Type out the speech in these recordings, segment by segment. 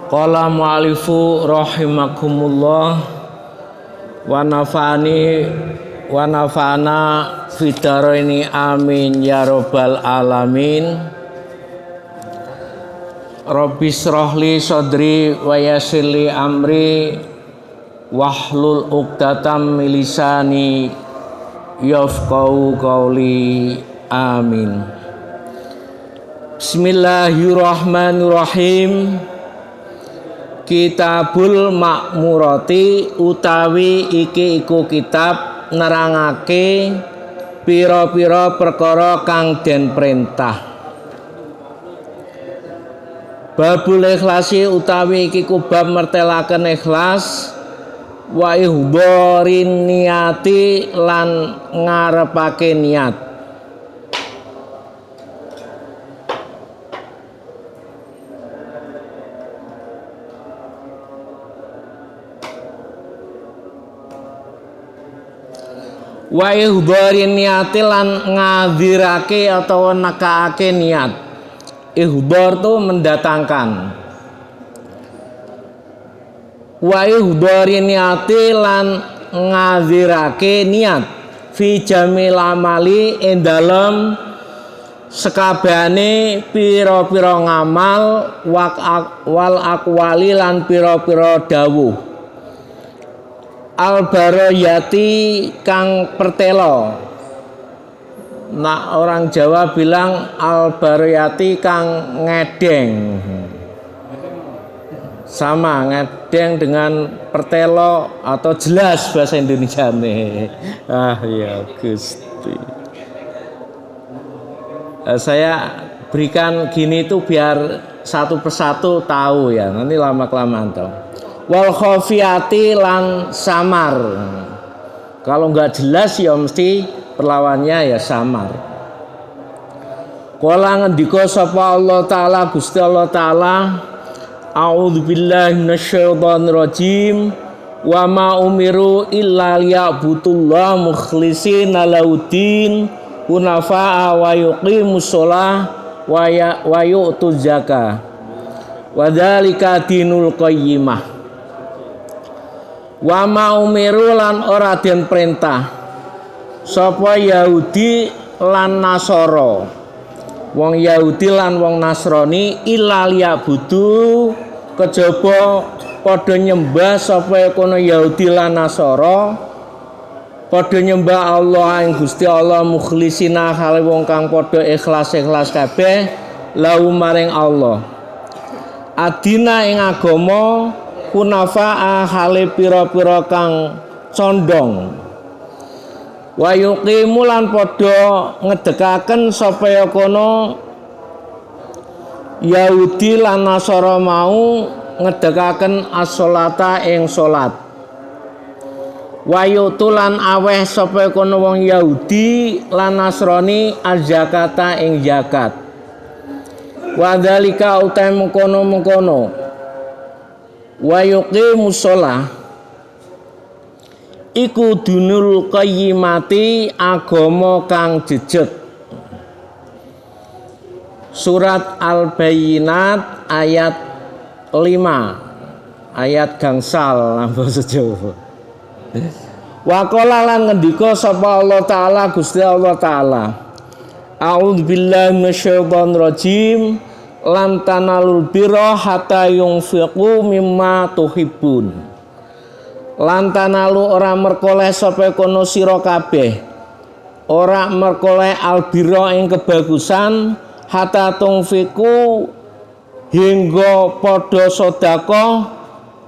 Qala mu'alifu rahimakumullah wa nafa'ana fidaraini amin ya rabbal alamin. Rabbi shrahli sadri wa yassirli amri wahlul 'uqdatam min lisani yafqahu qawli amin. Bismillahirrahmanirrahim. Kitabul Makmurati utawi iki iku kitab nerangake pira-pira perkara kang den perintah. Babul ikhlasi utawi iki ku bab mertelaken ikhlas wa ihbarin niati lan ngarepake niat. Wa ihbarin niati lan ngadirake atau nekaake niat. Ihbar itu mendatangkan. Wa ihbarin niati lan ngadirake niat fi jamil amali ing dalem sekabehane pira-pira ngamal wal aqwali lan pira-pira dawuh. Al-baroyati kang pertelo. Nah, orang Jawa bilang al-baroyati kang ngedeng. Sama ngedeng dengan pertelo atau jelas bahasa Indonesia nih. Ah ya Gusti. Saya berikan gini itu biar satu persatu tahu ya. Nanti lama-kelamaan tahu. Wal khafiyati lan samar. Kalau nggak jelas ya mesti perlawannya ya samar. Kala ngendika sapa Allah taala Gusti Allah taala, a'udzubillahi minasyaitonir rajim. Wa ma umiru illa liya'budullaha mukhlishina lahuddin hunafa'a wa yuqimus shalah wa yu'tuz zakah. Wa dzalika dinul qayyimah. Wa ma umiru lan ora den perintah sapa Yahudi lan Nasara, wong Yahudi lan wong Nasrani illa liyabudu kejaba padha nyembah sapa kono Yahudi lan Nasara padha nyembah Allah ing Gusti Allah mukhlisina hale wong kang padha ikhlas-ikhlas kabeh lahu maring Allah adina ing agama kunafa'a hale pira-pira kang condong wa yuqimu lan padha ngedekaken sapa kono Yahudi lan Nasara mau ngedekaken as-sholata ing salat wa yutulan aweh sapa kono wong Yahudi lan Nasrani az-zakata ing zakat wa dzalika uta mengkono wa yuqimus shalah iku dunul qayyimati agama kang jejeg. Surat Al-Bayyinat ayat 5 ayat gangsal basa Jawa. Wa qala lan ngendika sapa Allah taala Gusti Allah taala, a'udzubillahi minasyaitonir rajim. Lan tanalul birra hatta yunfiqu mimma tuhibbun. Lan tanalu ora merkoleh sapa kono sira kabeh. Ora merkoleh albirra ing kebagusan hatta tunfiqu hingga padha sedekah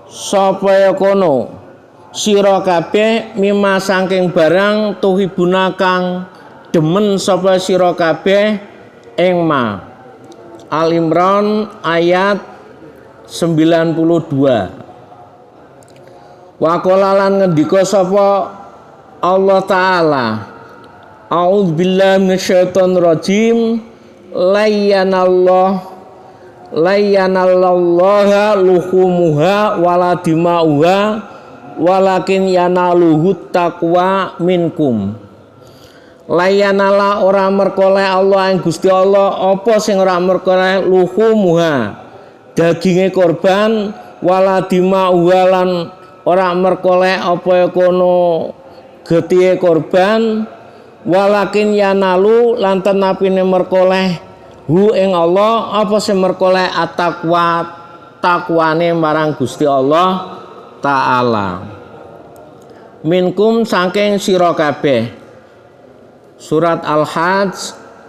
sapa kono sira kabeh mimma saking barang tuhibuna kang demen sapa sira kabeh ing ma. Al-Imran ayat 92. Wa qala lan ngendika sapa Allah taala, a'udzubillahi minasyaitonir rajim. Layyanallaha luhumuha wala dima'uha walakin yanaluhut taqwa minkum. Layanala ora merkoleh Allah ing Gusti Allah apa sing ora merkoleh luhumuha daginge korban wala dimaulan ora merkoleh apa kono getihe korban walakin yanalu lan tenapine merkoleh hu ing Allah apa sing merkoleh at-taqwa takwane marang Gusti Allah taala minkum saking sira kabeh surat Al-Hajj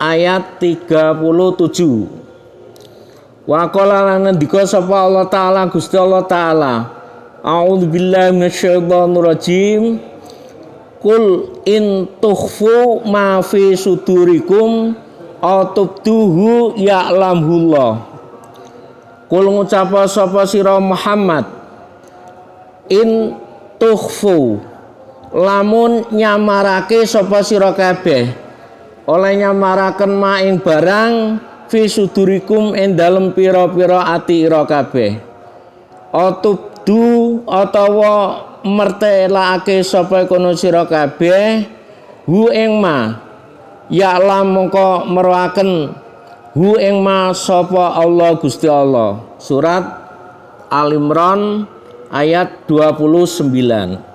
ayat 37 wa qala lan ngendika sapa Allah taala Gusti Allah taala a'udzubillahi minasyaitonir rajim kul in tukhfu ma fi sudurikum atubduhu ya'lamullah kul ngucap sapa sira Muhammad in tukhfu lamun nyamarake sapa sira kabeh oleh nyamaraken ma ing barang fi sudurikum ing dalem pira-pira ati ira kabeh atubdu atawa mertelake sapa kono sira kabeh hu ing ma ya'lam mongko meruaken hu ing ma sapa Allah Gusti Allah surat Al Imran ayat 29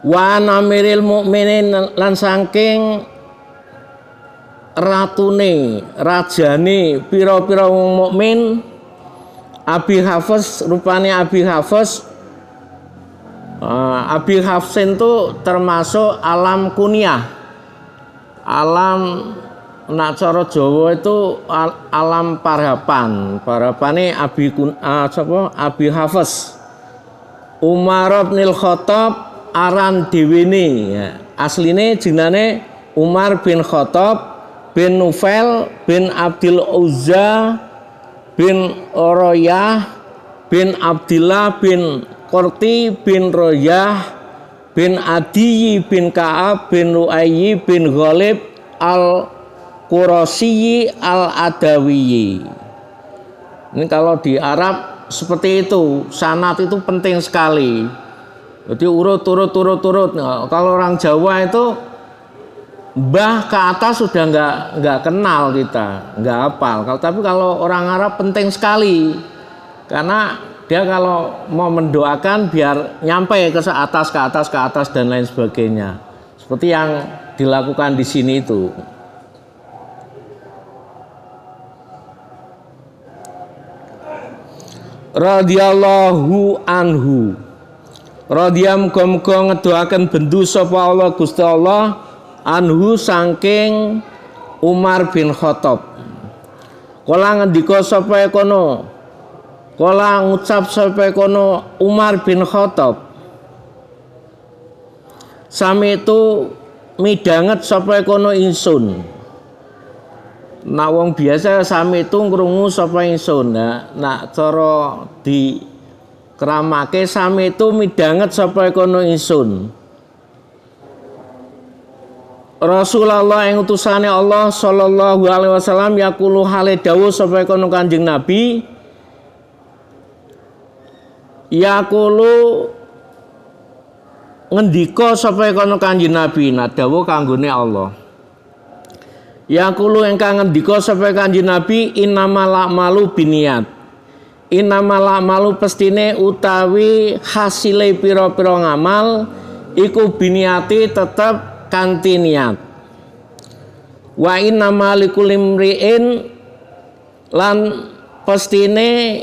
wa namiril mukminin lan saking ratune rajane pira-pira wong mukmin Abi Hafiz rupane Abi Hafiz Abi Hafsin itu termasuk alam kunyah alam nak cara Jawa itu alam parapane Abi Hafiz Umar bin Khattab aran dewene ya. Asline jenenge Umar bin Khattab bin Nufail bin Abdul Uzza bin Oroyah bin Abdillah bin Qurti bin Royah bin Adiyi bin Ka'ab bin Lu'ayyi bin Ghalib al-Qurasyi al-Adawiyyi. Ini kalau di Arab seperti itu, sanad itu penting sekali. Jadi urut. Nah, kalau orang Jawa itu mbah ke atas sudah nggak kenal kita, nggak hafal. Tapi kalau orang Arab penting sekali, karena dia kalau mau mendoakan biar nyampe ke atas dan lain sebagainya. Seperti yang dilakukan di sini itu. Radhiyallahu anhu. Radhiyam muga-muga ngedoaken bendu sapa Allah Gusti Allah anhu saking Umar bin Khattab. Kala ngendika sapa kono. Kala ngucap sapa kono Umar bin Khattab. Sami itu midanget sapa kono ingsun. Nak wong biasa sami itu ngrungu sapa ingsun. Nak cara di keramake sami itu midanget sapa kono ingsun. Rasulullah yang utusane Allah sallallahu alaihi wasallam yaqulu hale dawuh sapa kono Kanjeng Nabi yaqulu ngendika sapa kono Kanjeng Nabi nah dawuh kanggone Allah yaqulu engkang ngendika sapa Kanjeng Nabi innamal a'malu binniyat innamal a'malu pestine utawi hasile pira-pira ngamal iku biniati tetep kanthi niat wa innamal likulli imri'in lan pestine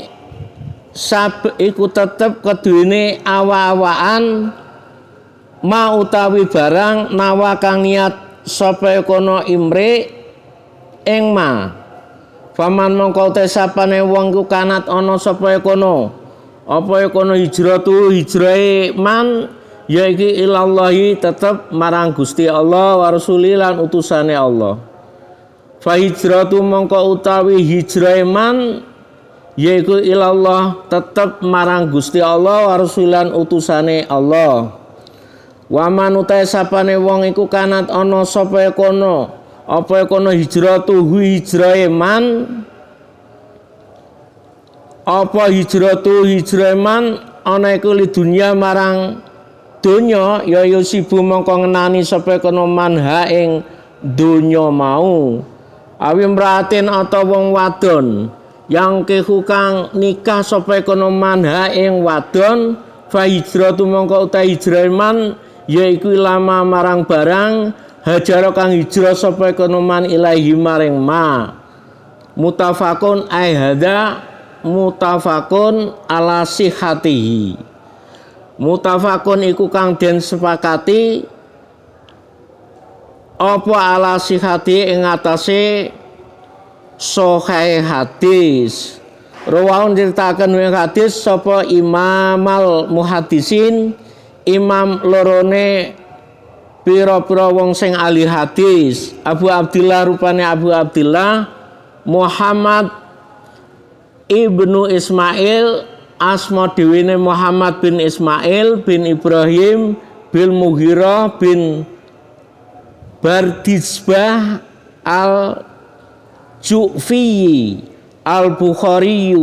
iku tetep keduwene awa-awaan ma utawi barang nawa kang niat sapa kono imri ing ma faman mongko te sapane wong ku kanat ana sapa kono apa kono hijratu hijrahe man yaiki ilallahi tetep marang Gusti Allah wa rasuli lan utusane Allah fa hijratu mongko utawi hijrahe man yaiku ilallah tetep marang Gusti Allah wa rasuli lan utusane Allah wa man utahe sapane wong iku kanat ana sapa kono apa kono hijratu hijrahe man apa hijratu hijrahe man ana iku li dunya marang donya ya yusibu mongko ngenani sapa kono manha ing donya mau awi mratin atau wong wadon yang kang nikah sapa kono manha ing wadon fa hijratu mongko uta hijrah man yaiku lama marang barang hajara kang hijrah sapa kono man ilahi maring ma mutafakun ai hada mutafakun ala sihatihi mutafakun iku kang den sepakati apa ala sihati ing atase sahih hadis rawahun diritaken ing hadis sapa imamal muhaddisin imam lorone pira-pira wong sing ahli hadis Abu Abdillah rupane Abu Abdillah Muhammad ibnu Ismail asma dewene Muhammad bin Ismail bin Ibrahim bin Mughirah bin Bardizbah al-Ju'fi al-Bukhari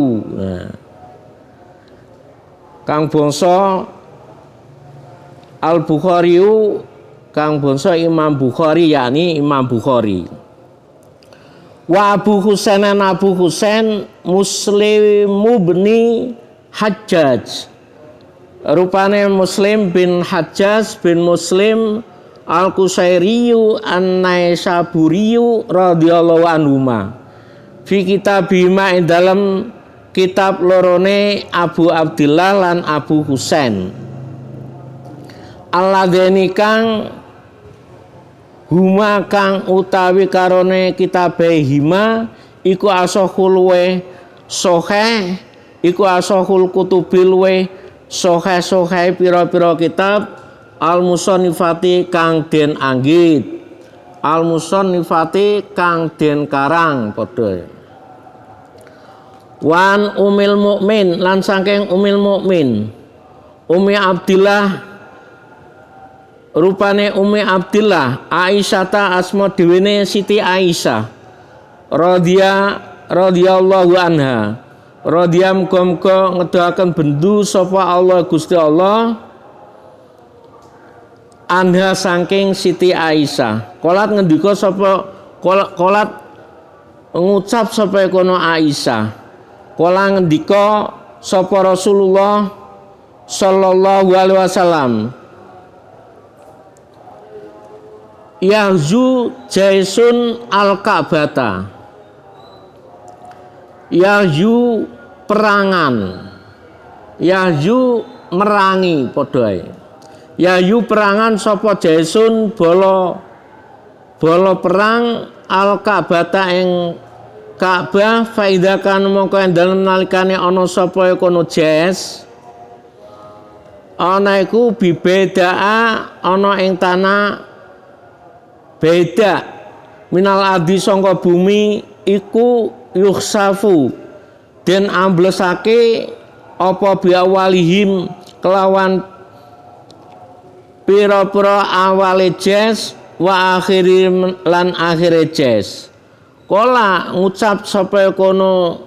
kang bangsa al-Bukhari kang bangsa Imam Bukhari yakni Imam Bukhari wa Abu Husainan Abu Husain Muslim bin Hajjaj rupane Muslim bin Hajjaj bin Muslim Al-Qusairiyu An-Naisaburiyu radhiyallahu anhuma fi kitabihima ing dalam kitab lorone Abu Abdillah lan Abu Husain alladzeni kang huma kang utawi karone kitabe hima iku asahul we sahih iku asahul kutubil we sahih pira-pira kitab al-musannifati kang den anggit al-musannifati kang den karang padha wan umil mukmin lan saking umil mukmin Umi Abdillah rupane Umi Abdillah Aisyata asma dewene Siti Aisyah radhiyallahu anha radhiyam muga ngedoaken bendu sapa Allah Gusti Allah anha saking Siti Aisyah kolat ngendika sapa kolat ngucap sapa kono Aisyah kola ngendika sapa Rasulullah sallallahu alaihi wasallam Yahzu Jaisun al-Ka'bata Yahzu perangan Yahzu merangi padha Yahyu perangan sapa Jaisun bolo perang al-Ka'bata ing Ka'bah faida kan mongko ing dalem nalikane ana sapa kono Jais ana iku bibedaa ana ing tanah beda minal adi sangka bumi iku yukhsafu den amblesake apa biawalihim kelawan pira-pira awale Jais wa akhirim lan akhire Jais kola ngucap sapa kono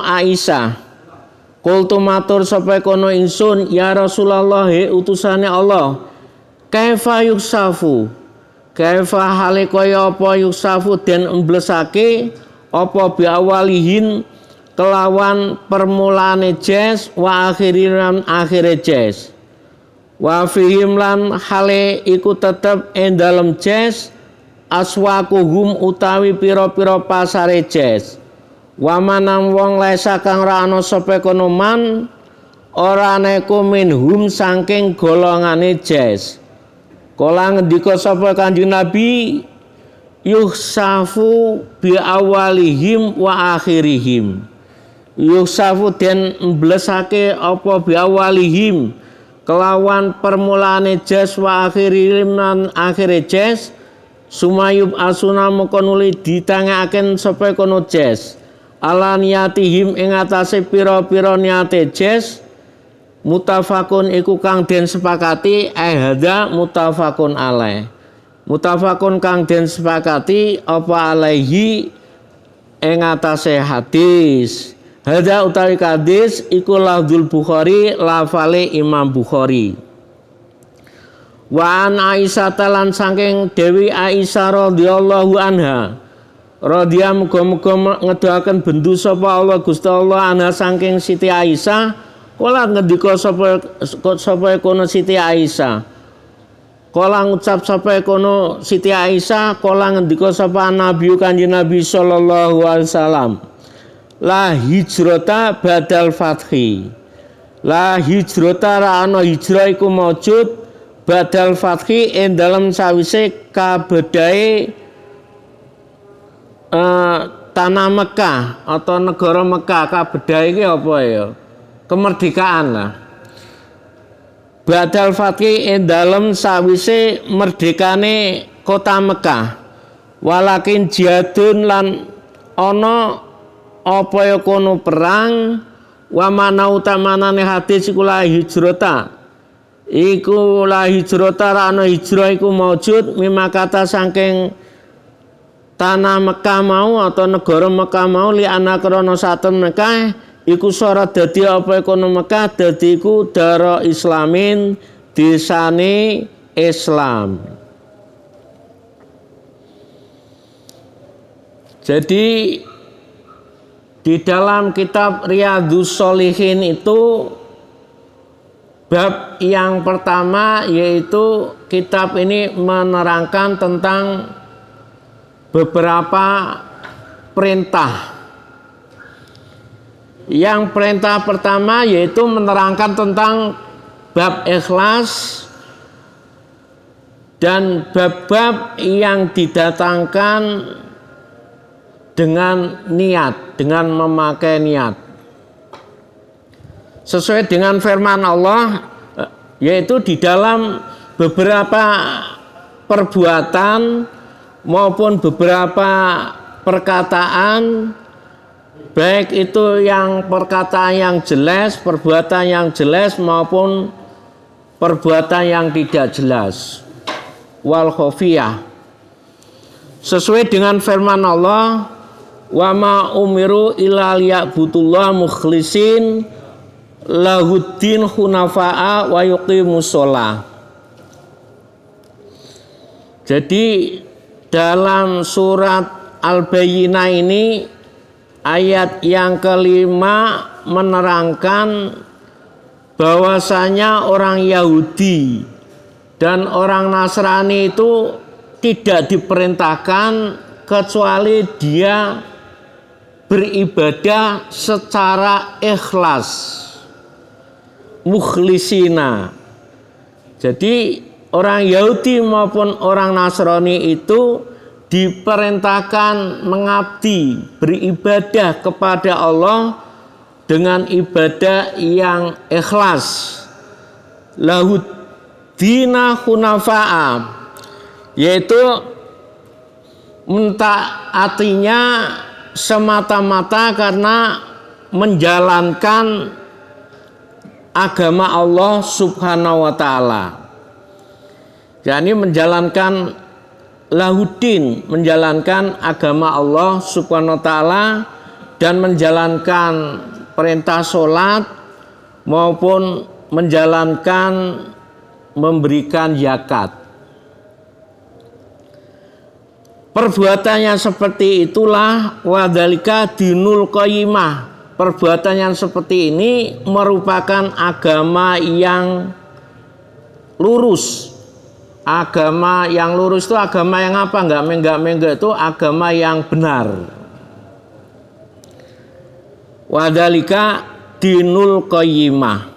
Aisyah kultu matur sapa kono ingsun ya Rasulullah he utusane Allah kaifa yuksafu kaifa hale kaya apa yuksafu den emblesake apa biawalihin kelawan permulaane Jais wa akhiran akhire Jais wa fihim lan hale iku tetep ing dalem Jais aswaquhum utawi pira-pira pasare Jais wa manam wong lesa kang ra ana sapa kono man ora neku minhum saking golongane Jais kala ngendika sapa Kanjeng Nabi yuhsafu bi awalihim wa akhirihim yusafu den mblesake apa biawalihim kelawan permulaane Jais wa akhirihim lan akhire Jais sumayub asuna moko nuli ditangaken sapa kono Jais ala niatihim ing atase pira-pira niate Jais mutafakun iku kang den sepakati hada mutafakun alaih mutafakun kang den sepakati apa alaihi ing atase hadis Hadza utawi hadis iku lafzul Bukhari lafale Imam Bukhari. Wa an Aisyah lan saking Dewi Aisyah radhiyallahu anha radhiyallahu muga-muga ngedoaken bendu sapa Allah Gusti Allah anha saking Siti Aisyah kala ngendika sapa kono Siti Aisyah kala ngucap sapa kono Siti Aisyah kala ngendika sapa Nabi Kanjeng Nabi sallallahu alaihi wasallam la hijrata badal fathi la hijrata ra ana hijrah iku maujud badal fathi ing dalem sawise kabedahe tanah Mekah atau negara Mekah. Kabedahe iki apa ya? Kemerdekaan lah. Badal fathi ing dalem sawise merdekane kota Mekah. Walakin jihadun lan ana apa ya kono perang wa mana utamanane hadis iku la hijrata iku la hijrata ra ana hijrah iku maujud mimma kata saking tanah Mekah mau atau negara Mekah mau li ana krana saten Mekah iku syarat dadi apa kono Mekah dadi iku dara islamin desane Islam. Jadi di dalam kitab Riyadhus Shalihin itu bab yang pertama yaitu kitab ini menerangkan tentang beberapa perintah. Yang perintah pertama yaitu menerangkan tentang bab ikhlas dan bab-bab yang didatangkan dengan niat, dengan memakai niat. Sesuai dengan firman Allah, yaitu di dalam beberapa perbuatan maupun beberapa perkataan, baik itu yang perkataan yang jelas, perbuatan yang jelas maupun perbuatan yang tidak jelas. Wal khofiyah. Sesuai dengan firman Allah, wa ma umiru illa liya'budullah mukhlisin lahuddin hunafa'a wa yuqimus shalah. Jadi dalam surat Al-Bayyinah ini ayat yang kelima menerangkan bahwasanya orang Yahudi dan orang Nasrani itu tidak diperintahkan kecuali dia beribadah secara ikhlas, mukhlisina. Jadi orang Yahudi maupun orang Nasrani itu diperintahkan mengabdi, beribadah kepada Allah dengan ibadah yang ikhlas. Lahud dina hunafa'a, yaitu mentaatinya semata-mata karena menjalankan agama Allah Subhanahu wa ta'ala. Jadi menjalankan lahuddin, menjalankan agama Allah Subhanahu wa ta'ala dan menjalankan perintah sholat maupun menjalankan memberikan zakat. Perbuatan yang seperti itulah wadzalika dinul qayyimah. Perbuatan yang seperti ini merupakan agama yang lurus. Agama yang lurus itu agama yang apa? Enggak menggak-menggak, itu agama yang benar. Wadzalika dinul qayyimah.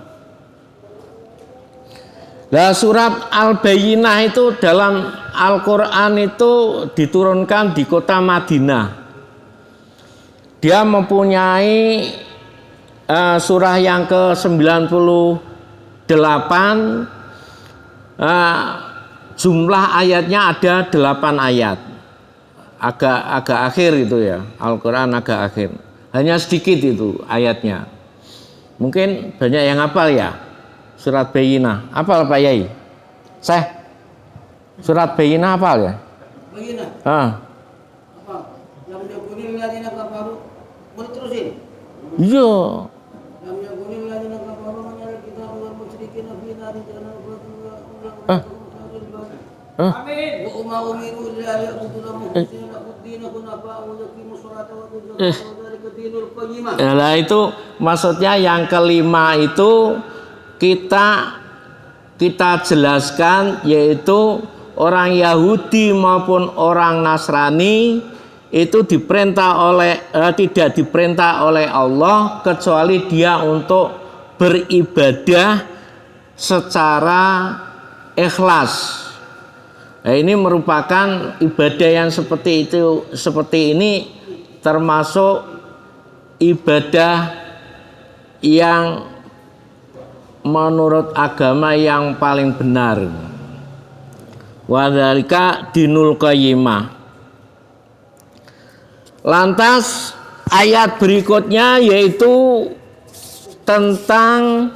Nah, surat Al-Bayyinah itu dalam Al-Quran itu diturunkan di kota Madinah. Dia mempunyai surah yang ke-98, jumlah ayatnya ada 8 ayat. Agak akhir itu ya, Al-Quran agak akhir. Hanya sedikit itu ayatnya. Mungkin banyak yang hafal ya. Surat Bayyinah, hafal Pak Yai? Surat Bayyinah hafal ya? Bayyinah. Apa? Yang diakuni ladina kafaru. Boleh terusin. Iya. Ah, ah, Nah itu maksudnya yang kelima itu kita jelaskan, yaitu orang Yahudi maupun orang Nasrani itu tidak diperintah oleh Allah kecuali dia untuk beribadah secara ikhlas. Nah, ini merupakan ibadah yang seperti ini termasuk ibadah yang menurut agama yang paling benar. Wa dzalika dinul qayyimah. Lantas ayat berikutnya yaitu tentang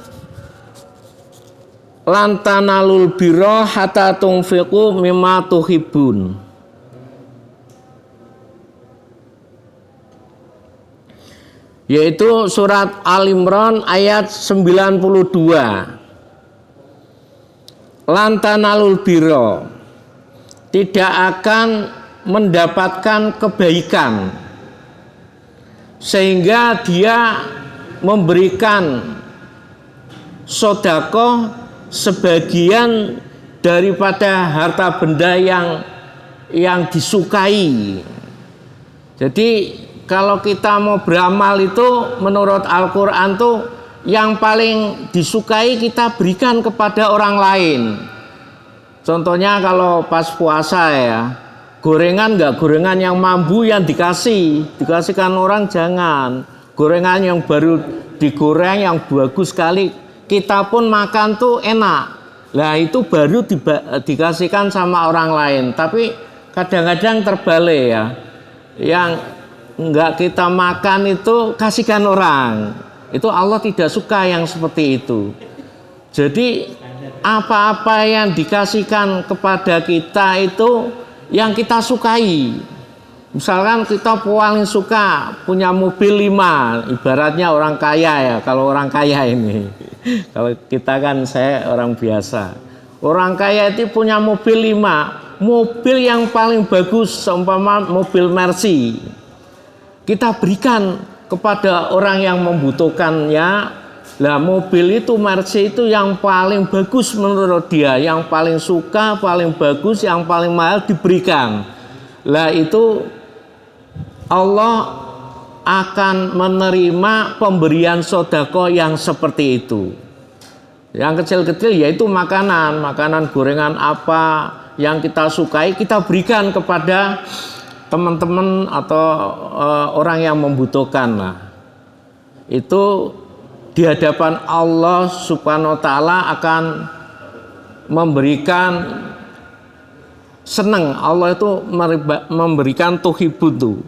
lantanalul birra hatta tunfiqu mimma tuhibbun. Yaitu surat Al-Imran ayat 92. Lantanalul birra, tidak akan mendapatkan kebaikan sehingga dia memberikan sedekah sebagian daripada harta benda yang disukai. Jadi kalau kita mau beramal itu menurut Al-Quran tuh yang paling disukai kita berikan kepada orang lain. Contohnya kalau pas puasa ya, gorengan yang mambu yang dikasihkan orang jangan. Gorengan yang baru digoreng yang bagus sekali, kita pun makan tuh enak. Lah itu baru dikasihkan sama orang lain. Tapi kadang-kadang terbalik ya, yang enggak kita makan itu kasihkan orang. Itu Allah tidak suka yang seperti itu. Jadi apa-apa yang dikasihkan kepada kita itu yang kita sukai. Misalkan kita paling suka punya mobil 5, ibaratnya orang kaya ya, kalau orang kaya ini. Kalau kita kan saya orang biasa. Orang kaya itu punya mobil 5, mobil yang paling bagus seumpama mobil Mercy. Kita berikan kepada orang yang membutuhkannya. Lah mobil itu Mercy itu yang paling bagus menurut dia, yang paling suka, paling bagus, yang paling mahal diberikan. Lah itu Allah akan menerima pemberian sedekah yang seperti itu. Yang kecil-kecil yaitu makanan gorengan apa yang kita sukai kita berikan kepada teman-teman atau orang yang membutuhkan lah. Itu di hadapan Allah Subhanahu wa taala akan memberikan senang. Allah itu memberikan tuhibutu.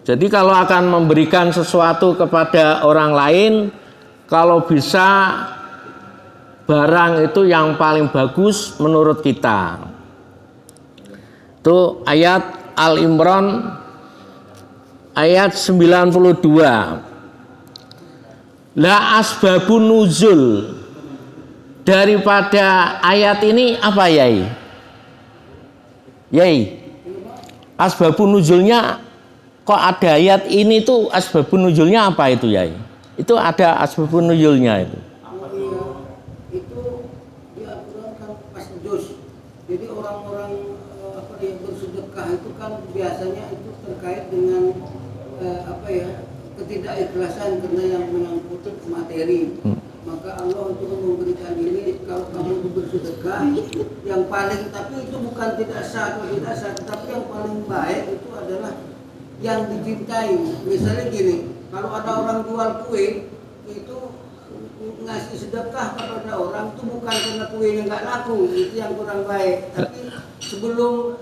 Jadi kalau akan memberikan sesuatu kepada orang lain, kalau bisa barang itu yang paling bagus menurut kita. Itu ayat Al-Imran ayat 92. La asbabun nuzul, daripada ayat ini apa Yai? Yai, asbabun nuzulnya kok ada ayat ini tuh, asbabun nuzulnya apa itu Yai? Itu ada asbabun nuzulnya itu. Itu di Al-Quran kan pas juz. Jadi orang-orang yang bersedekah itu kan biasanya itu terkait dengan ketidakikhlasan karena yang menyangkut materi. Maka Allah itu memberikan ini, kalau kamu bersedekah yang paling, tapi itu bukan tidak sah atau tidak sah, tetapi yang paling baik itu adalah yang dicintai. Misalnya gini, kalau ada orang jual kue itu ngasih sedekah kepada orang itu bukan karena kuenya nggak laku, itu yang kurang baik. Tapi sebelum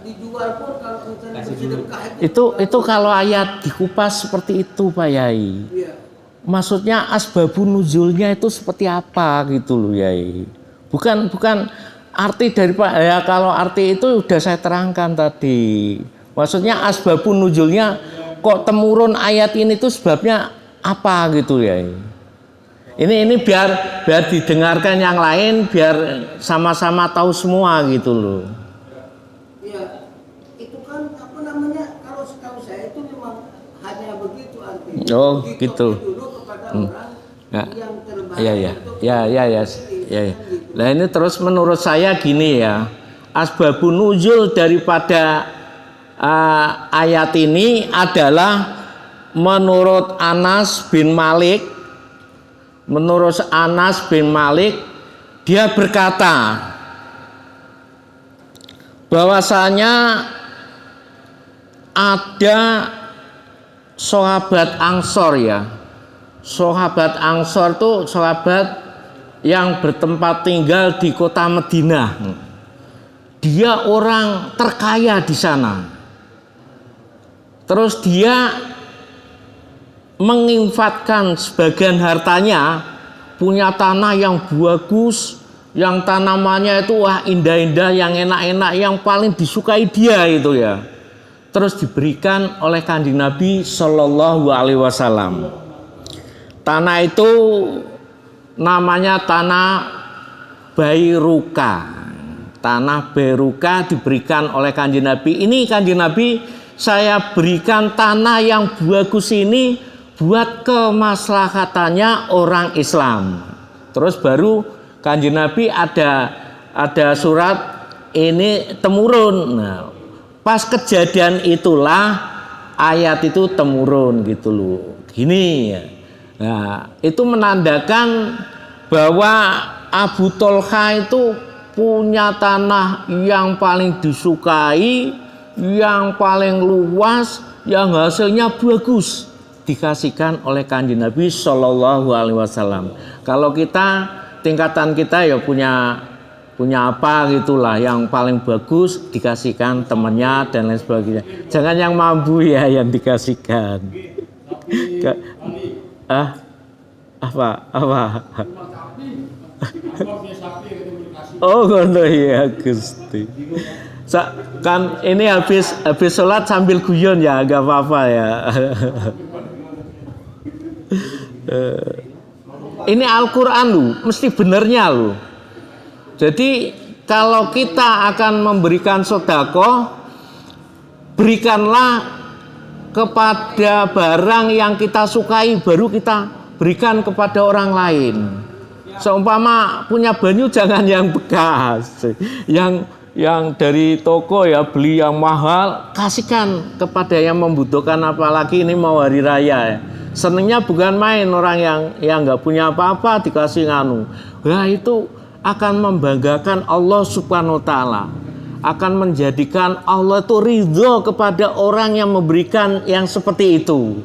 dijual pun kalau misalnya bersedekah itu kalau ayat dikupas seperti itu Pak Yai. Iya. Maksudnya asbabun nuzulnya itu seperti apa gitu loh Yai. Bukan arti dari Pak ya, kalau arti itu udah saya terangkan tadi. Maksudnya asbabun nuzulnya kok temurun ayat ini tuh sebabnya apa gitu ya. Ini biar didengarkan yang lain, biar sama-sama tahu semua gitu loh. Ya, itu kan apa namanya? Kalau saya itu memang hanya begitu artinya. Oh, gitu. Dulu kepada orang Ya. yang terbaik. Ya. Gitu. Nah ini terus menurut saya gini ya, asbabun nuzul daripada ayat ini adalah menurut Anas bin Malik. Menurut Anas bin Malik, dia berkata bahwasanya ada sahabat Ansor ya. Sahabat Ansor itu sahabat yang bertempat tinggal di kota Madinah. Dia orang terkaya di sana. Terus dia menginfakkan sebagian hartanya, punya tanah yang bagus, yang tanamannya itu wah indah-indah, yang enak-enak, yang paling disukai dia itu ya. Terus diberikan oleh Kanjeng Nabi Shallallahu Alaihi Wasallam. Tanah itu namanya tanah Bairuka. Tanah Bairuka diberikan oleh Kanjeng Nabi. Ini Kanjeng Nabi, saya berikan tanah yang bagus ini buat kemaslahatannya orang Islam. Terus baru Kanjeng Nabi ada surat ini temurun. Nah, pas kejadian itulah ayat itu temurun gitu loh. Gini ya. Nah, itu menandakan bahwa Abu Tolha itu punya tanah yang paling disukai, yang paling luas, yang hasilnya bagus, dikasihkan oleh Kanjeng Nabi Shallallahu Alaihi Wasallam. Kalau kita tingkatan kita ya punya apa gitulah yang paling bagus dikasihkan temannya dan lain sebagainya. Jangan yang mampu ya yang dikasihkan. Apa? Oh ngono ya Gusti. Kan ini habis sholat sambil guyon ya, agak apa-apa ya. Ini Al-Quran lu, mesti benernya lu. Jadi kalau kita akan memberikan sedekah, berikanlah kepada barang yang kita sukai, baru kita berikan kepada orang lain. Seumpama punya banyu jangan yang bekas, yang dari toko ya beli yang mahal, kasihkan kepada yang membutuhkan, apalagi ini mau hari raya ya. Senengnya bukan main orang yang nggak punya apa-apa dikasih nganu. Wah itu akan membanggakan Allah Subhanahu wa taala. Akan menjadikan Allah itu ridho kepada orang yang memberikan yang seperti itu.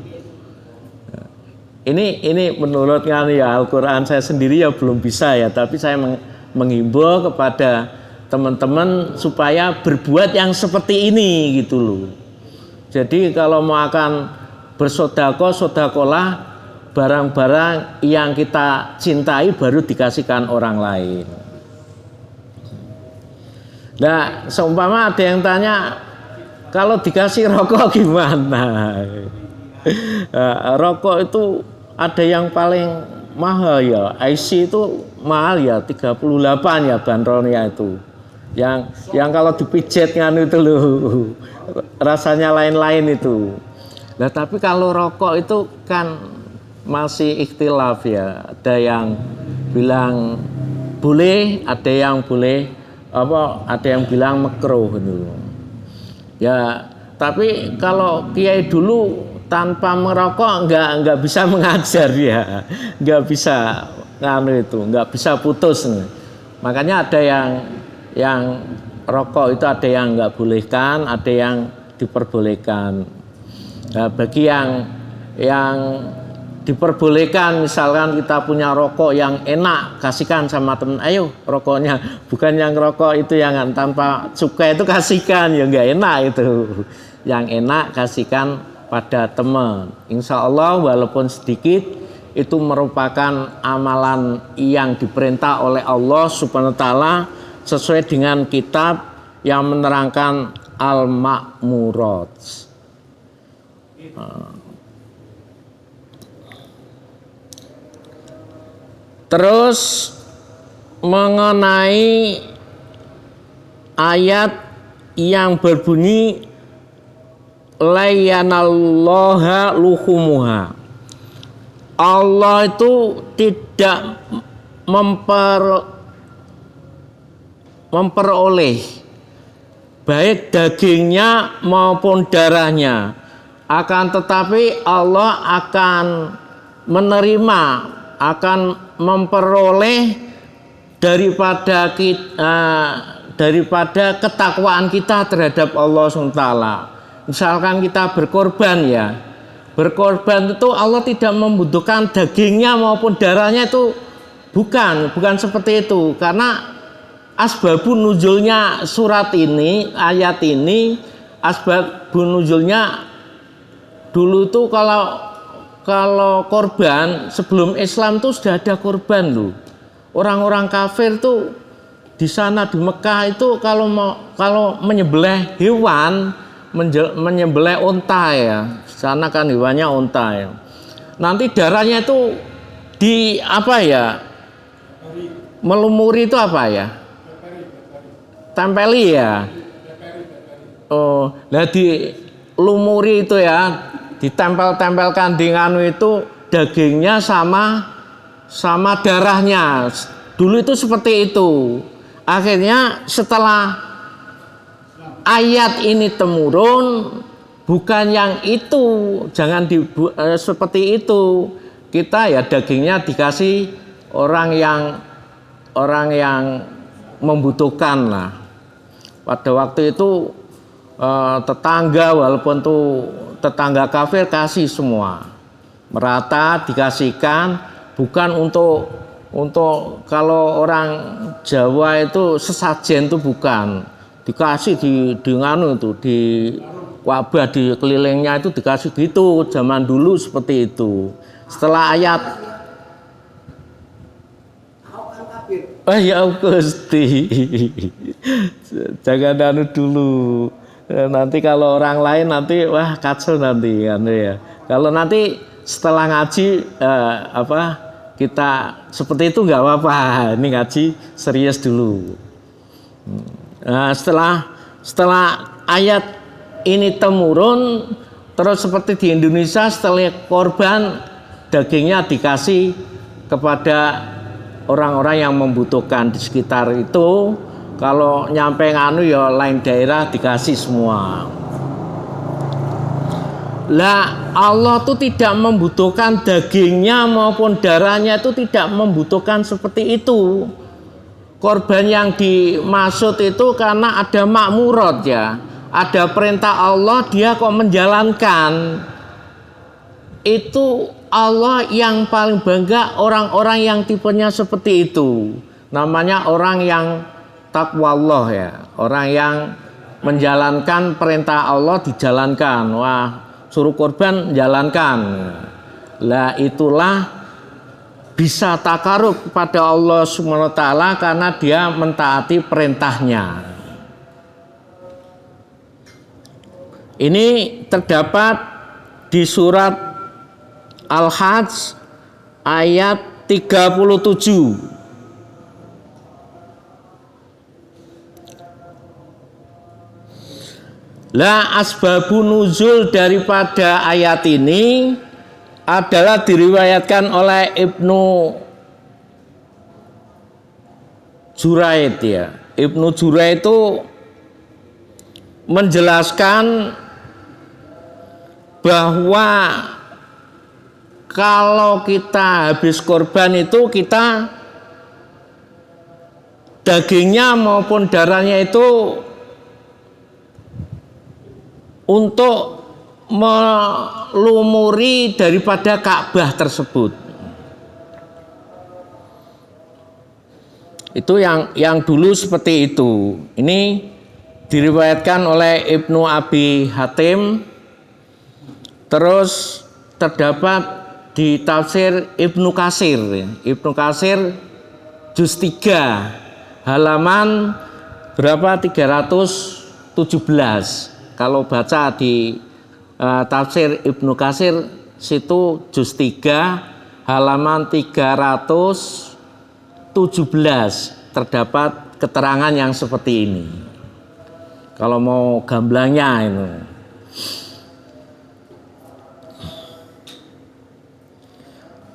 Ini menurut ya Al-Quran, saya sendiri ya belum bisa ya, tapi saya menghimbau kepada teman-teman supaya berbuat yang seperti ini gitu loh. Jadi kalau mau akan bersedekah barang-barang yang kita cintai baru dikasihkan orang lain. Nah, seumpama ada yang tanya, kalau dikasih rokok gimana? Rokok itu ada yang paling mahal ya, IC itu mahal ya, 38 ya bandrolnya itu. Yang kalau dipijit kan itu loh, rasanya lain-lain itu. Nah tapi kalau rokok itu kan masih ikhtilaf ya, ada yang bilang boleh, ada yang bilang makruh gitu. Ya tapi kalau kiai dulu tanpa merokok nggak bisa mengajar ya, nggak bisa nggak bisa putus. Makanya ada yang rokok itu ada yang nggak bolehkan, ada yang diperbolehkan. Nah, bagi yang diperbolehkan, misalkan kita punya rokok yang enak, kasihkan sama teman. Ayo rokoknya, bukan yang rokok itu yang tanpa cukai itu kasihkan, ya nggak enak itu. Yang enak kasihkan pada teman. Insya Allah walaupun sedikit itu merupakan amalan yang diperintah oleh Allah Subhanahu wa taala sesuai dengan kitab yang menerangkan Al-Ma'murat. Terus mengenai ayat yang berbunyi layanallaha luhumuha, Allah itu tidak memperoleh baik dagingnya maupun darahnya, akan tetapi Allah akan menerima, akan memperoleh daripada ketakwaan kita terhadap Allah SWT. Misalkan kita berkorban ya, berkorban itu Allah tidak membutuhkan dagingnya maupun darahnya, itu bukan seperti itu. Karena asbabun nuzulnya surat ini, ayat ini, asbabun nuzulnya dulu itu kalau korban sebelum Islam tuh sudah ada korban loh. Orang-orang kafir tuh di sana di Mekah itu kalau menyembelih hewan, menyembelih unta ya. Sana kan hewannya unta ya. Nanti darahnya itu di apa ya? Melumuri itu apa ya? Tempeli ya. Oh, nah di lumuri itu ya, ditempel-tempelkan dengan itu dagingnya sama darahnya. Dulu itu seperti itu. Akhirnya setelah ayat ini temurun, bukan yang itu, jangan seperti itu. Kita ya dagingnya dikasih orang yang membutuhkan lah. Pada waktu itu tetangga, walaupun tuh tetangga kafir, kasih semua merata dikasihkan, bukan untuk kalau orang Jawa itu sesajen itu bukan dikasih di nganu itu, di wabah di kelilingnya itu dikasih gitu. Zaman dulu seperti itu. Setelah ayat ya Gusti, jangan anu dulu. Nanti kalau orang lain nanti wah kacau nanti kan ya. Kalau nanti setelah ngaji kita seperti itu nggak apa-apa. Ini ngaji serius dulu. Nah, setelah ayat ini temurun, terus seperti di Indonesia setelah korban dagingnya dikasih kepada orang-orang yang membutuhkan di sekitar itu. Kalau nyampe nganu ya lain daerah dikasih semua. Lah Allah tuh tidak membutuhkan dagingnya maupun darahnya, itu tidak membutuhkan seperti itu. Korban yang dimaksud itu karena ada makmurat ya, ada perintah Allah, dia kok menjalankan. Itu Allah yang paling bangga orang-orang yang tipenya seperti itu. Namanya orang yang takwa Allah ya, orang yang menjalankan perintah Allah dijalankan. Wah, suruh korban jalankan. Lah itulah bisa takarub kepada Allah SWT karena dia mentaati perintahnya. Ini terdapat di surat Al-Hajj ayat 37. Lah asbabun nuzul daripada ayat ini adalah diriwayatkan oleh Ibnu Juraid ya. Ibnu Juraid itu menjelaskan bahwa kalau kita habis korban itu kita dagingnya maupun darahnya itu untuk melumuri daripada Ka'bah tersebut. Itu yang dulu seperti itu. Ini diriwayatkan oleh Ibnu Abi Hatim. Terus terdapat di tafsir Ibnu Katsir. Ibnu Katsir juz 3 halaman berapa? 317. Kalau baca di tafsir Ibnu Katsir situ juz 3 halaman 317 terdapat keterangan yang seperti ini. Kalau mau gamblangnya itu.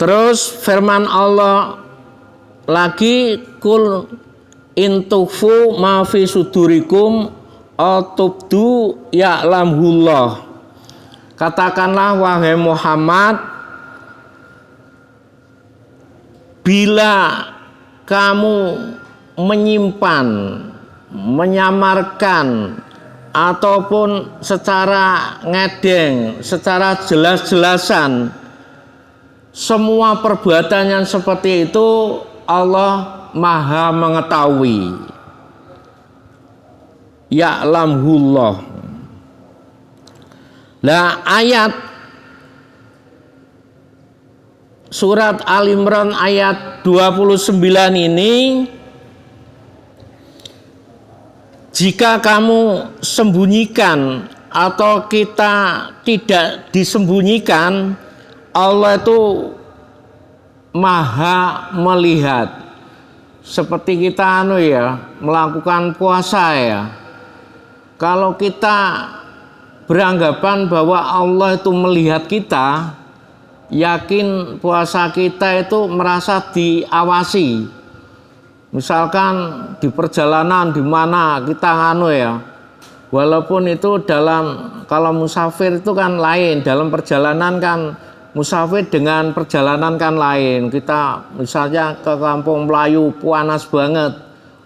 Terus firman Allah lagi, kul intufu ma fi sudurikum atubdu ya'lamhullah. Katakanlah wahai Muhammad, bila kamu menyimpan, menyamarkan ataupun secara ngedeng, secara jelas-jelasan semua perbuatan yang seperti itu, Allah Maha mengetahui. Ya'lamhullah. Lah ayat surat Al-Imran ayat 29 ini, jika kamu sembunyikan atau kita tidak disembunyikan, Allah itu Maha melihat. Seperti kita melakukan puasa ya. Kalau kita beranggapan bahwa Allah itu melihat kita, yakin puasa kita itu merasa diawasi. Misalkan di perjalanan di mana kita walaupun itu kalau musafir itu kan lain, dalam perjalanan kan musafir dengan perjalanan kan lain. Kita misalnya ke kampung Melayu panas banget,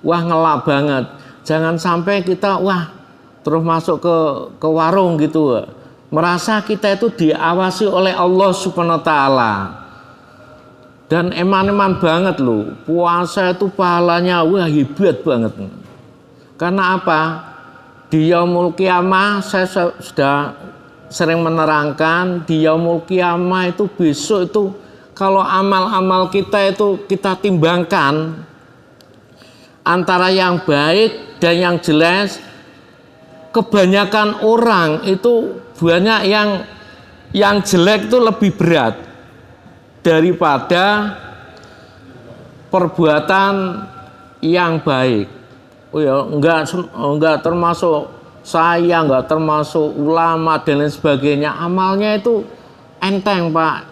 ngelap banget. Jangan sampai kita terus masuk ke warung gitu, merasa kita itu diawasi oleh Allah Subhanahu wa taala. Dan eman-eman banget loh, puasa itu pahalanya hebat banget. Karena apa? Di yaumul qiyamah saya sudah sering menerangkan, di yaumul qiyamah itu besok itu kalau amal-amal kita itu kita timbangkan antara yang baik dan yang jelek, kebanyakan orang itu banyak yang jelek itu lebih berat daripada perbuatan yang baik. Enggak termasuk saya, enggak termasuk ulama dan lain sebagainya. Amalnya itu enteng, Pak.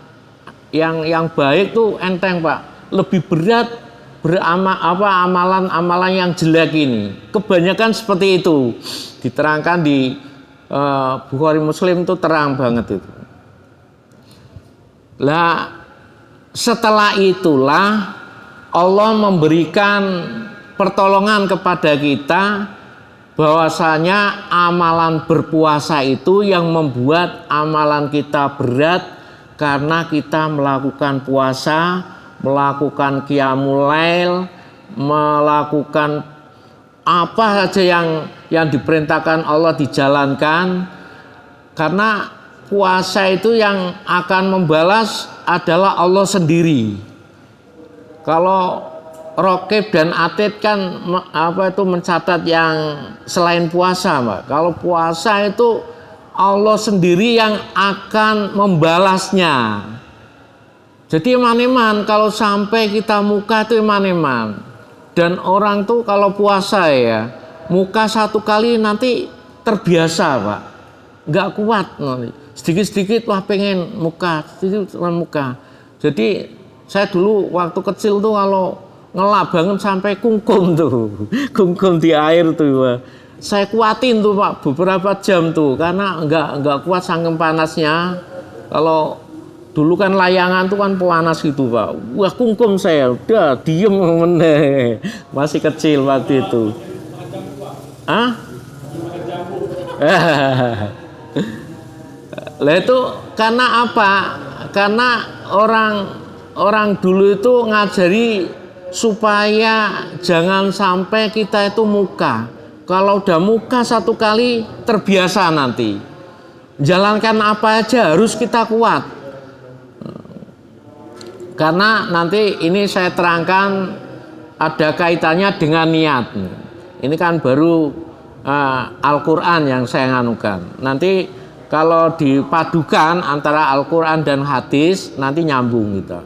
Yang baik itu enteng, Pak. Lebih berat amalan-amalan yang jelek ini. Kebanyakan seperti itu. Diterangkan di Bukhari Muslim itu terang banget itu. Lah setelah itulah Allah memberikan pertolongan kepada kita bahwasanya amalan berpuasa itu yang membuat amalan kita berat karena kita melakukan puasa, melakukan qiyamul lail, melakukan apa saja yang diperintahkan Allah dijalankan. Karena puasa itu yang akan membalas adalah Allah sendiri. Kalau Raqib dan Atid kan mencatat yang selain puasa, Pak. Kalau puasa itu Allah sendiri yang akan membalasnya. Jadi iman-iman kalau sampai kita muka itu iman-iman. Dan orang tuh kalau puasa muka satu kali nanti terbiasa, Pak. Nggak kuat nanti. Sedikit-sedikit pengen muka, sedikit muka. Jadi saya dulu waktu kecil tuh kalau ngelap banget sampai kungkum tuh, kungkum di air tuh, Pak. Saya kuatin tuh, Pak, beberapa jam tuh karena nggak kuat saking panasnya. Kalau dulu kan layangan tuh kan panas gitu, Pak. Kungkum saya, udah diem meneh. Masih kecil waktu itu. Lah itu karena apa? Karena orang dulu itu ngajari supaya jangan sampai kita itu muka. Kalau udah muka satu kali terbiasa nanti. Jalankan apa aja harus kita kuat. Karena nanti ini saya terangkan ada kaitannya dengan niat. Ini kan baru Al-Quran yang saya nganukan. Nanti kalau dipadukan antara Al-Quran dan hadis nanti nyambung gitu.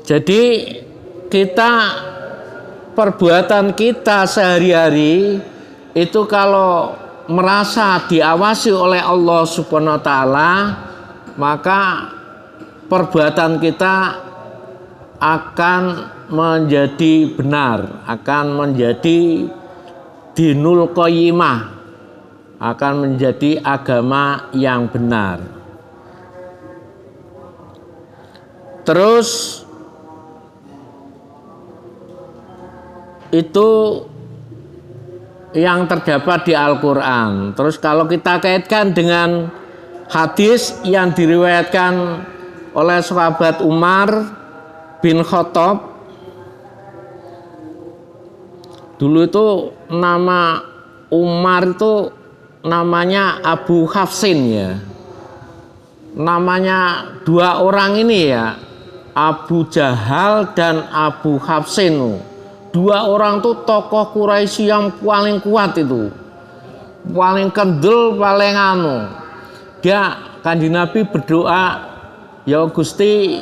Jadi kita, perbuatan kita sehari-hari itu kalau merasa diawasi oleh Allah Subhanahu wa taala, maka perbuatan kita akan menjadi benar, akan menjadi dinul qayyimah, akan menjadi agama yang benar. Terus itu yang terdapat di Al-Quran. Terus kalau kita kaitkan dengan hadis yang diriwayatkan oleh sahabat Umar bin Khattab, dulu itu nama Umar itu namanya Abu Hafsin ya. Namanya dua orang ini ya, Abu Jahal dan Abu Hafsin. Dua orang tuh tokoh Quraisy yang paling kuat itu, paling kendel, paling anu. Dia, Kanjeng Nabi berdoa, ya Gusti,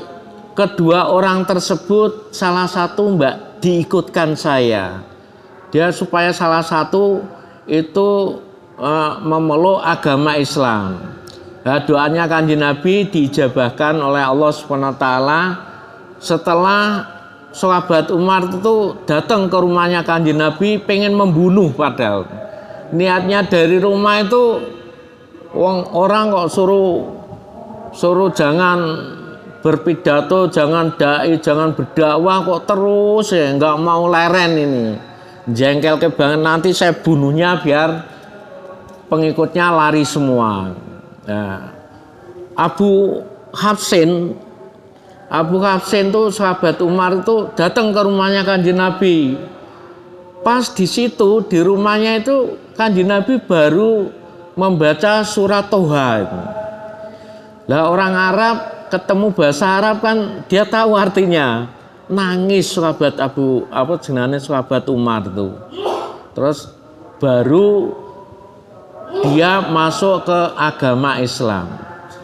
kedua orang tersebut salah satu mbak diikutkan saya. Dia supaya salah satu itu memeluk agama Islam. Nah, doanya Kanjeng Nabi diijabahkan oleh Allah Subhanahu wa taala setelah sahabat Umar itu datang ke rumahnya Kanjeng Nabi pengen membunuh, padahal niatnya dari rumah itu orang kok suruh jangan berpidato, jangan dai, jangan berdakwah, kok terus ya nggak mau leren ini, jengkel ke banget, nanti saya bunuhnya biar pengikutnya lari semua. Nah, Abu Hafsin itu sahabat Umar itu datang ke rumahnya Kanjeng Nabi. Pas di situ di rumahnya itu Kanjeng Nabi baru membaca surat Toha itu. Lah orang Arab ketemu bahasa Arab kan dia tahu artinya. Nangis sahabat sahabat Umar itu. Terus baru dia masuk ke agama Islam.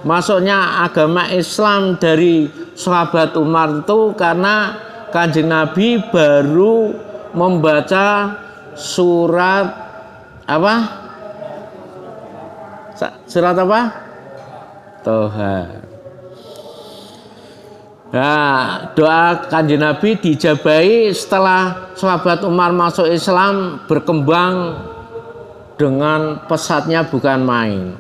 Masuknya agama Islam dari sahabat Umar itu karena Kanjeng Nabi baru membaca surat apa? Surat apa? Toha. Nah, doa Kanjeng Nabi dijabahi setelah sahabat Umar masuk Islam, berkembang dengan pesatnya bukan main.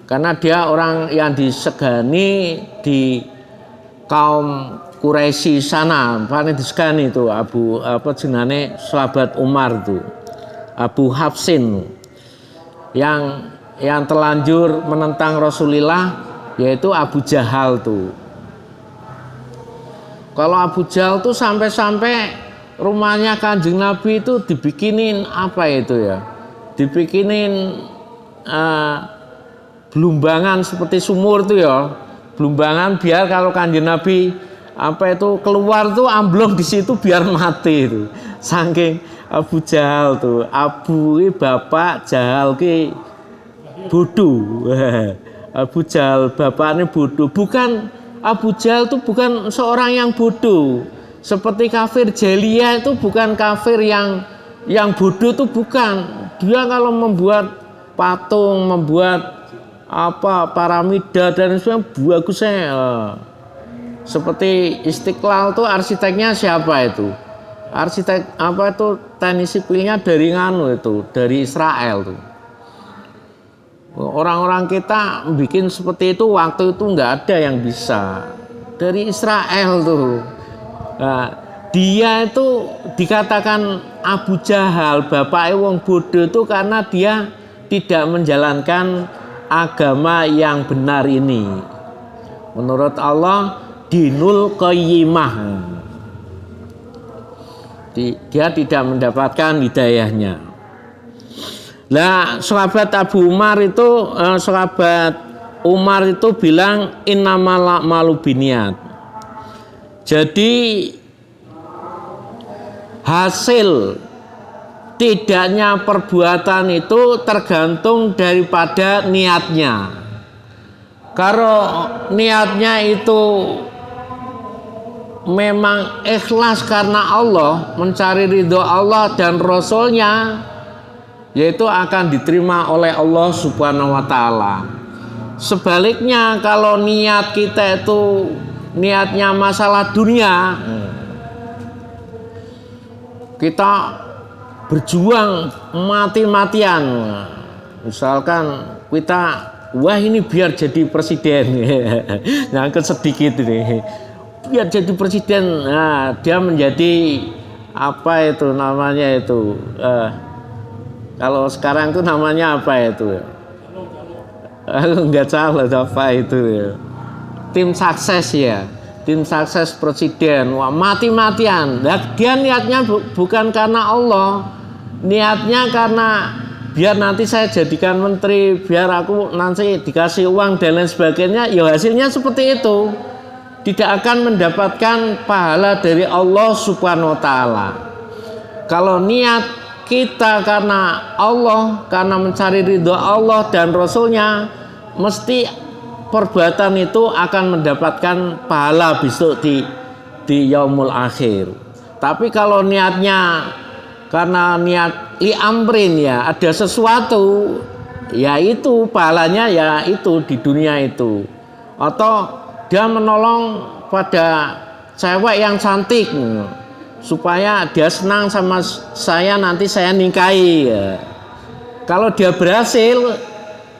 Karena dia orang yang disegani di kaum Quraisy sana, paling disegani itu sahabat Umar itu, Abu Hafsin, yang terlanjur menentang Rasulullah, yaitu Abu Jahal tuh. Kalau Abu Jahal tuh sampai rumahnya Kanjeng Nabi itu dibikinin apa itu ya? Dibikinin belumbangan seperti sumur tuh ya, belumbangan biar kalau Kanjeng Nabi keluar tuh amblong di situ biar mati itu. Saking Abu Jahal tuh, Abu ini bapak, Jahal ki bodoh. Abu Jahal bapaknya bodoh. Bukan, Abu Jahal tuh bukan seorang yang bodoh. Seperti kafir jahiliyah itu bukan kafir yang bodoh tuh bukan. Dia kalau membuat patung, membuat piramida dan sebagainya bagusnya. Seperti Istiqlal tuh arsiteknya siapa itu? Arsitek teknik sipilnya dari dari Israel tuh. Orang-orang kita bikin seperti itu waktu itu nggak ada yang bisa, dari Israel tuh. Nah, dia itu dikatakan Abu Jahal bapaknya wong bodoh itu karena dia tidak menjalankan agama yang benar ini. Menurut Allah dinul qayyimah, dia tidak mendapatkan hidayahnya. Lah sahabat Umar itu bilang innamal a'malu binniyat. Jadi hasil tidaknya perbuatan itu tergantung daripada niatnya. Kalau niatnya itu memang ikhlas karena Allah, mencari ridho Allah dan Rasulnya, yaitu akan diterima oleh Allah Subhanahu wa Ta'ala. Sebaliknya, kalau niat kita itu niatnya masalah dunia, kita berjuang mati-matian. Misalkan kita, wah ini biar jadi presiden, nyangkut sedikit ini, biar jadi presiden. Nah, dia menjadi apa itu namanya itu, kalau sekarang itu namanya apa itu? Aku nggak calon apa itu ya. Tim sukses ya, tim sukses presiden. Wah, mati-matian. Nah, dia niatnya bukan karena Allah, niatnya karena biar nanti saya jadikan menteri, biar aku nanti dikasih uang dan lain sebagainya. Ya hasilnya seperti itu, tidak akan mendapatkan pahala dari Allah Subhanahu wa Ta'ala. Kalau niat kita karena Allah, karena mencari ridho Allah dan Rasulnya, mesti perbuatan itu akan mendapatkan pahala besok di yaumul akhir. Tapi kalau niatnya karena niat liamrin, ya ada sesuatu, ya itu pahalanya ya itu di dunia itu. Atau dia menolong pada cewek yang cantik supaya dia senang sama saya, nanti saya nikahi ya. Kalau dia berhasil,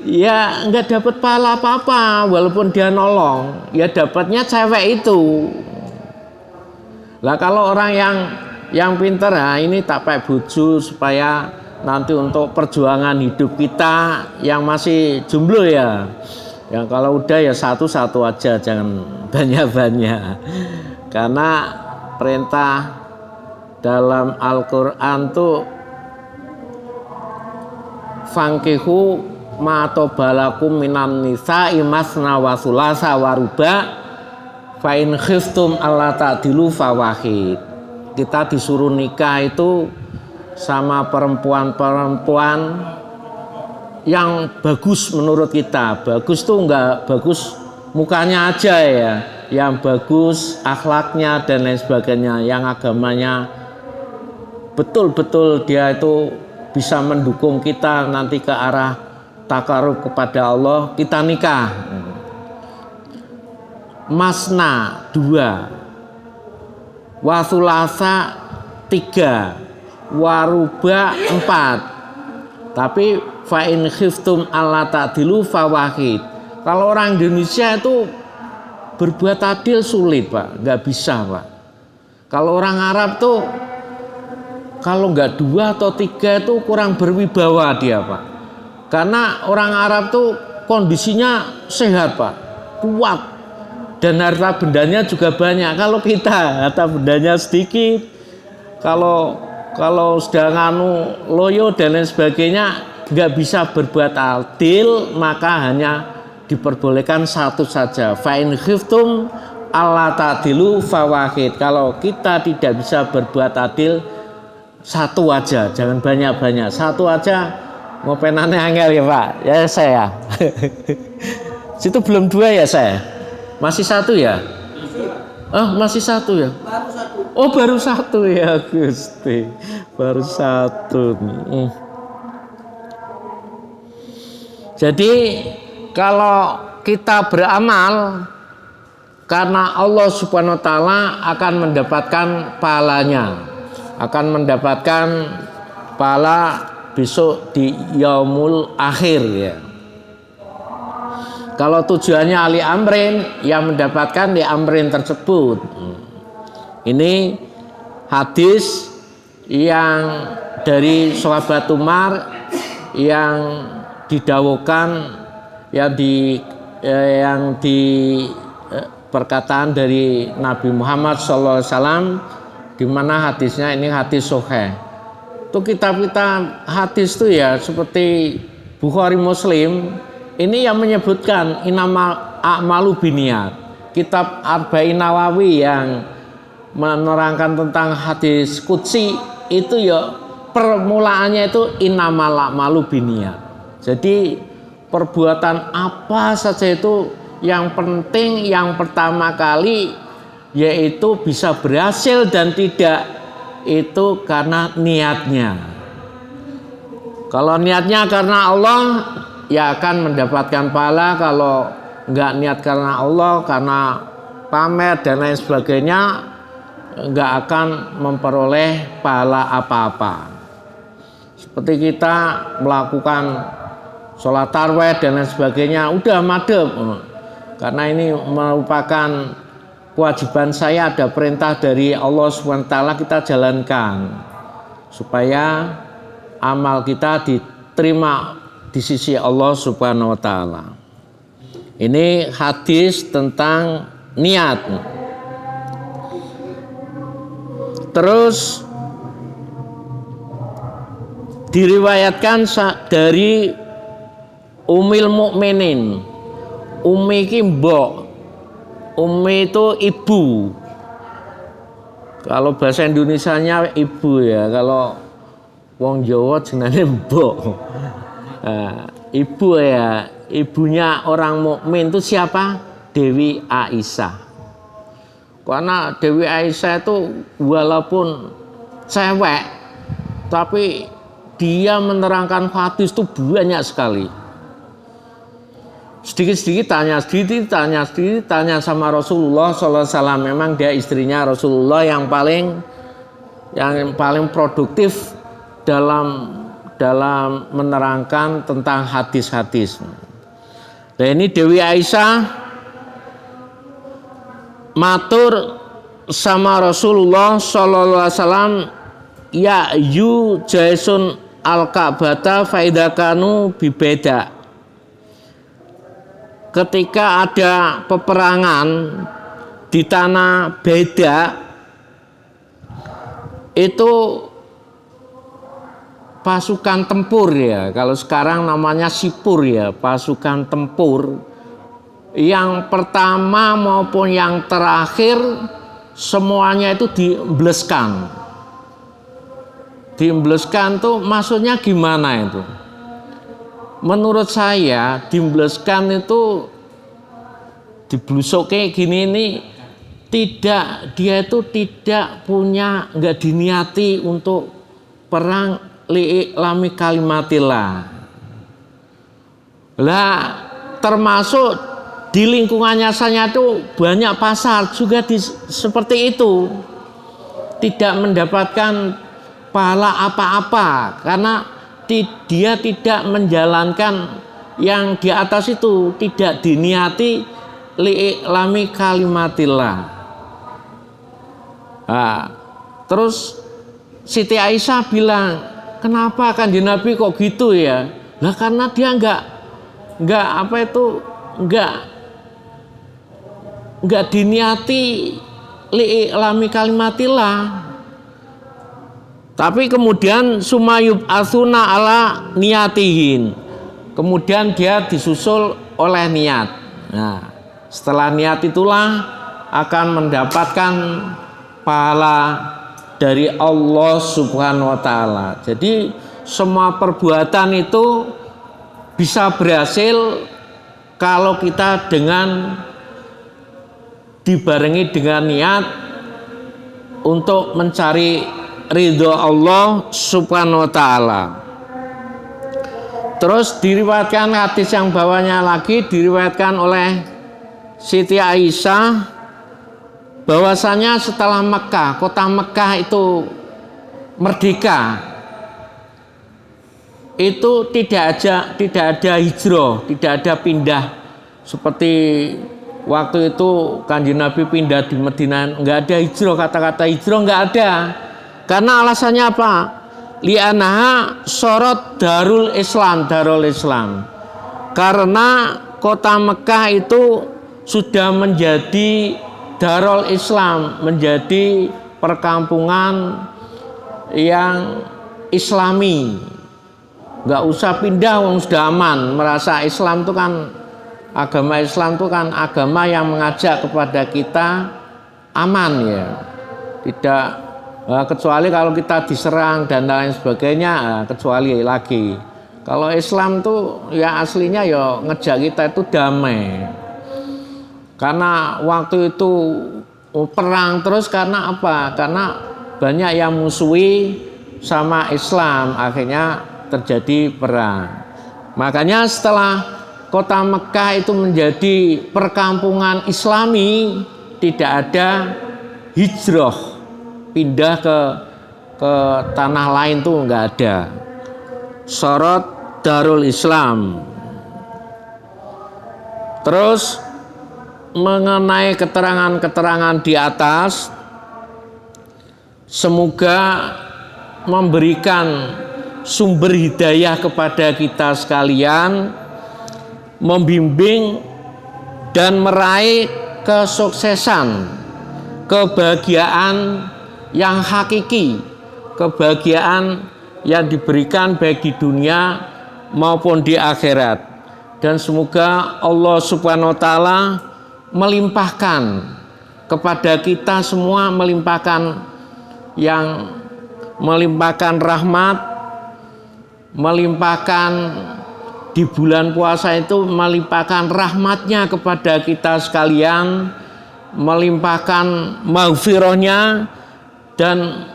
ya nggak dapat pahala apa-apa, walaupun dia nolong, ya dapatnya cewek itu. Lah kalau orang yang pinter, nah ini tak pakai bojo supaya nanti untuk perjuangan hidup kita yang masih jomblo ya. Yang kalau udah ya satu-satu aja, jangan banyak-banyak. Karena perintah dalam Al-Quran tuh fangkihu ma tobalakum minan nisa'i masna wa sulasa wa ruba fa in khiftum alla ta'dilu fawahid. Kita disuruh nikah itu sama perempuan-perempuan yang bagus menurut kita. Bagus tuh enggak bagus mukanya aja ya, yang bagus akhlaknya dan lain sebagainya, yang agamanya betul-betul dia itu bisa mendukung kita nanti ke arah takarub kepada Allah, kita nikah. Masna 2, wasulasa 3, waruba 4. Tapi fa in khiftum alla ta'dilu fawahid. Kalau orang Indonesia itu berbuat adil sulit, Pak, nggak bisa, Pak. Kalau orang Arab tuh kalau nggak 2 atau 3 itu kurang berwibawa dia, Pak. Karena orang Arab tuh kondisinya sehat, Pak, kuat, dan harta bendanya juga banyak. Kalau kita harta bendanya sedikit, kalau sudah nganu loyo dan lain sebagainya, nggak bisa berbuat adil, maka hanya diperbolehkan satu saja. Fa in khiftum alla ta'dilu fawahid. Kalau kita tidak bisa berbuat adil, satu aja, jangan banyak-banyak, satu aja. Mau penane angel ya Pak, ya saya. Situ belum 2 ya saya, masih 1 ya? Oh masih 1 ya? Baru 1. Oh baru 1 ya Gusti, baru 1. Jadi kalau kita beramal karena Allah Subhanahu wa Ta'ala akan mendapatkan pahalanya, akan mendapatkan pahala besok di yaumul akhir ya. Kalau tujuannya Ali Amrin, yang mendapatkan di Amrin tersebut. Ini hadis yang dari sahabat Umar yang didawuhkan yang di perkataan dari Nabi Muhammad SAW, di mana hadisnya ini hadis sahih. Itu kitab-kitab hadis itu ya seperti Bukhari, Muslim, ini yang menyebutkan innamal a'malu binniyat. Kitab Arba'in Nawawi yang menerangkan tentang hadis qudsi itu ya permulaannya itu innamal a'malu binniyat. Jadi perbuatan apa saja itu yang penting yang pertama kali yaitu bisa berhasil dan tidak itu karena niatnya. Kalau niatnya karena Allah ya akan mendapatkan pahala. Kalau enggak niat karena Allah, karena pamer dan lain sebagainya, enggak akan memperoleh pahala apa-apa. Seperti kita melakukan sholat tarawih dan lain sebagainya, udah madep karena ini merupakan kewajiban saya, ada perintah dari Allah SWT, kita jalankan supaya amal kita diterima di sisi Allah Subhanahu wa taala. Ini hadis tentang niat. Terus diriwayatkan dari Ummul Mukminin. Ummi ki mbok. Ummi itu ibu. Kalau bahasa Indonesianya ibu ya. Kalau wong Jawa jenenge mbok. Nah, ibu ya, ibunya orang mukmin itu siapa? Dewi Aisyah. Karena Dewi Aisyah itu walaupun cewek, tapi dia menerangkan hadis itu banyak sekali. Sedikit-sedikit tanya sama Rasulullah SAW. Memang dia istrinya Rasulullah yang paling produktif dalam menerangkan tentang hadis-hadis. Nah ini Dewi Aisyah matur sama Rasulullah SAW, ya yu jaisun al-Ka'bata faidakanu bibeda. Ketika ada peperangan di tanah Beda, itu pasukan tempur ya, kalau sekarang namanya sipur ya, pasukan tempur yang pertama maupun yang terakhir semuanya itu diembleskan. Diembleskan tuh maksudnya gimana itu? Menurut saya diembleskan itu diblusuk kayak gini ini dia itu tidak punya, nggak diniati untuk perang li'lami kalimatillah. Lah termasuk di lingkungannya saya itu banyak pasar juga seperti itu, tidak mendapatkan pahala apa-apa karena dia tidak menjalankan yang di atas itu, tidak diniati li'lami kalimatillah. Nah, terus Siti Aisyah bilang, kenapa Kanjeng Nabi kok gitu ya? Lah karena dia enggak diniati li'lami kalimatillah. Tapi kemudian sumayub asuna ala niyatihin. Kemudian dia disusul oleh niat. Nah, setelah niat itulah akan mendapatkan pahala dari Allah Subhanahu wa taala. Jadi semua perbuatan itu bisa berhasil kalau kita dibarengi dengan niat untuk mencari ridho Allah Subhanahu wa taala. Terus diriwayatkan hadis yang bawahnya lagi diriwayatkan oleh Siti Aisyah bahwasanya setelah Mekah, kota Mekah itu merdeka, itu tidak ada hijrah, tidak ada pindah seperti waktu itu Kanjeng Nabi pindah di Madinah, nggak ada hijrah, kata-kata hijrah nggak ada. Karena alasannya apa? Li'anaha sorot darul Islam. Karena kota Mekah itu sudah menjadi darul Islam, menjadi perkampungan yang Islami. Nggak usah pindah, wong sudah aman. Merasa Islam itu kan, agama Islam itu kan agama yang mengajak kepada kita aman ya, tidak Kecuali kalau kita diserang dan lain sebagainya, kecuali lagi. Kalau Islam tuh ya aslinya ya ngejak kita itu damai. Karena waktu itu perang terus karena apa? Karena banyak yang musuhi sama Islam, akhirnya terjadi perang. Makanya setelah kota Mekah itu menjadi perkampungan Islami, tidak ada hijrah pindah ke tanah lain tuh nggak ada. Sorot Darul Islam. Terus mengenai keterangan-keterangan di atas, semoga memberikan sumber hidayah kepada kita sekalian, membimbing dan meraih kesuksesan, kebahagiaan yang hakiki, kebahagiaan yang diberikan baik di dunia maupun di akhirat. Dan semoga Allah Subhanahu wa taala melimpahkan kepada kita semua, melimpahkan rahmat, melimpahkan di bulan puasa itu melimpahkan rahmatnya kepada kita sekalian, melimpahkan maghfirahnya dan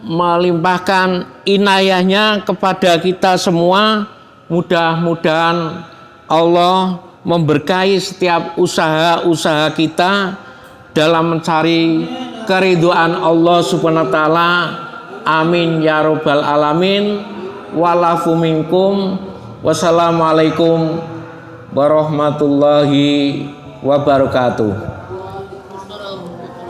melimpahkan inayahnya kepada kita semua. Mudah-mudahan Allah memberkahi setiap usaha-usaha kita dalam mencari keridhaan Allah Subhanahu wa taala. Amin ya rabbal alamin. Walafu minkum. Wassalamualaikum warahmatullahi wabarakatuh.